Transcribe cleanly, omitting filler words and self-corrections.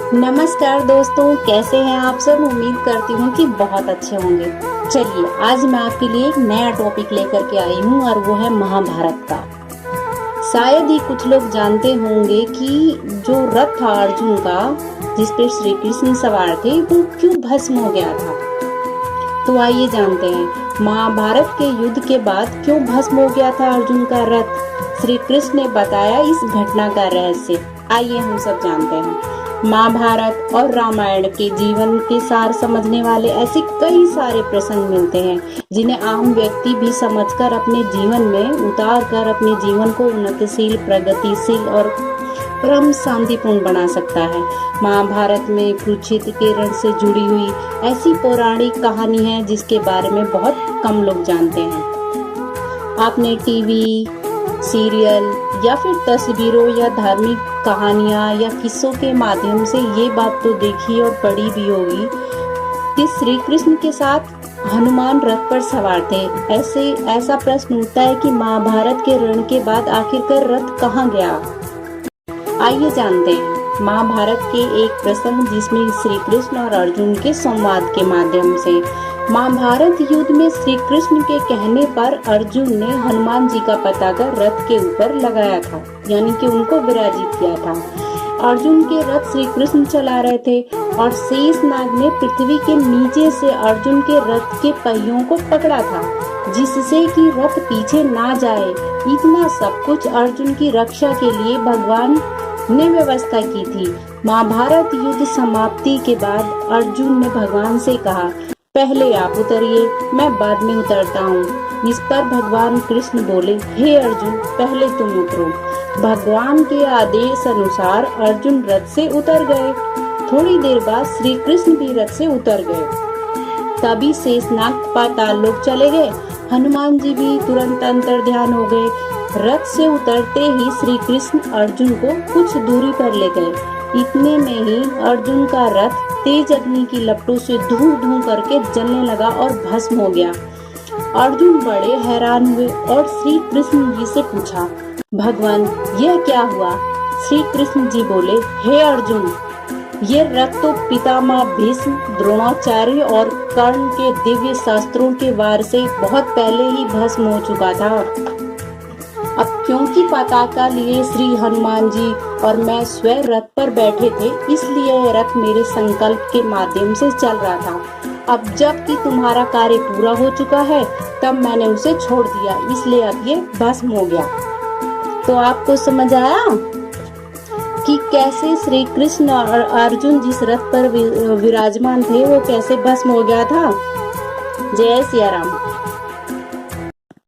नमस्कार दोस्तों, कैसे हैं आप सब। उम्मीद करती हूँ कि बहुत अच्छे होंगे। चलिए, आज मैं आपके लिए एक नया टॉपिक लेकर के आई हूँ और वो है महाभारत का। शायद ही कुछ लोग जानते होंगे कि जो रथ था अर्जुन का, जिस पे श्री कृष्ण सवार थे, वो क्यों भस्म हो गया था। तो आइए जानते हैं, महाभारत के युद्ध के बाद क्यों भस्म हो गया था अर्जुन का रथ। श्री कृष्ण ने बताया इस घटना का रहस्य। आइए हम सब जानते हैं। महाभारत और रामायण के जीवन के सार समझने वाले ऐसे कई सारे प्रसंग मिलते हैं जिन्हें आम व्यक्ति भी समझकर अपने जीवन में उतार कर अपने जीवन को उन्नतिशील, प्रगतिशील और परम शांतिपूर्ण बना सकता है। महाभारत में कुरुक्षेत्र के रण से जुड़ी हुई ऐसी पौराणिक कहानी है जिसके बारे में बहुत कम लोग जानते हैं। आपने टीवी, सीरियल या फिर तस्वीरों या धार्मिक कहानियां या किस्सों के माध्यम से ये बात तो देखी और पढ़ी भी होगी कि श्री कृष्ण के साथ हनुमान रथ पर सवार थे। ऐसा प्रश्न उठता है कि महाभारत के रण के बाद आखिरकार रथ कहाँ गया। आइए जानते हैं महाभारत के एक प्रसंग जिसमें श्री कृष्ण और अर्जुन के संवाद के माध्यम से। महाभारत युद्ध में श्री कृष्ण के कहने पर अर्जुन ने हनुमान जी का पताका रथ के ऊपर लगाया था, यानी कि उनको विराजित किया था। अर्जुन के रथ श्री कृष्ण चला रहे थे और शेषनाग ने पृथ्वी के नीचे से अर्जुन के रथ के पहियों को पकड़ा था, जिससे कि रथ पीछे ना जाए। इतना सब कुछ अर्जुन की रक्षा के लिए भगवान ने व्यवस्था की थी। महाभारत युद्ध समाप्ति के बाद अर्जुन ने भगवान से कहा, पहले आप उतरिए, मैं बाद में उतरता हूँ। इस पर भगवान कृष्ण बोले, हे अर्जुन, पहले तुम उतरो। भगवान के आदेश अनुसार अर्जुन रथ से उतर गए। थोड़ी देर बाद श्री कृष्ण भी रथ से उतर गए। तभी शेषनाग पाताल लोक चले गए। हनुमान जी भी तुरंत अंतर्ध्यान हो गए। रथ से उतरते ही श्री कृष्ण अर्जुन को कुछ दूरी पर ले गए। इतने में ही अर्जुन का रथ तेज अग्नि की लपटों से धू धू करके जलने लगा और भस्म हो गया। अर्जुन बड़े हैरान हुए और श्री कृष्ण जी से पूछा, भगवान यह क्या हुआ। श्री कृष्ण जी बोले, हे अर्जुन, ये रथ तो पितामह भीष्म, द्रोणाचार्य और कर्ण के दिव्य शास्त्रों के वार से बहुत पहले ही भस्म हो चुका था। अब क्योंकि पताका लिए श्री हनुमान जी और मैं स्वयं रथ पर बैठे थे, इसलिए यह रथ मेरे संकल्प के माध्यम से चल रहा था। अब जबकि तुम्हारा कार्य पूरा हो चुका है, तब मैंने उसे छोड़ दिया, इसलिए अब ये भस्म हो गया। तो आपको समझ आया कि कैसे श्री कृष्ण और अर्जुन जिस रथ पर विराजमान थे वो कैसे भस्म हो गया था। जय सिया राम।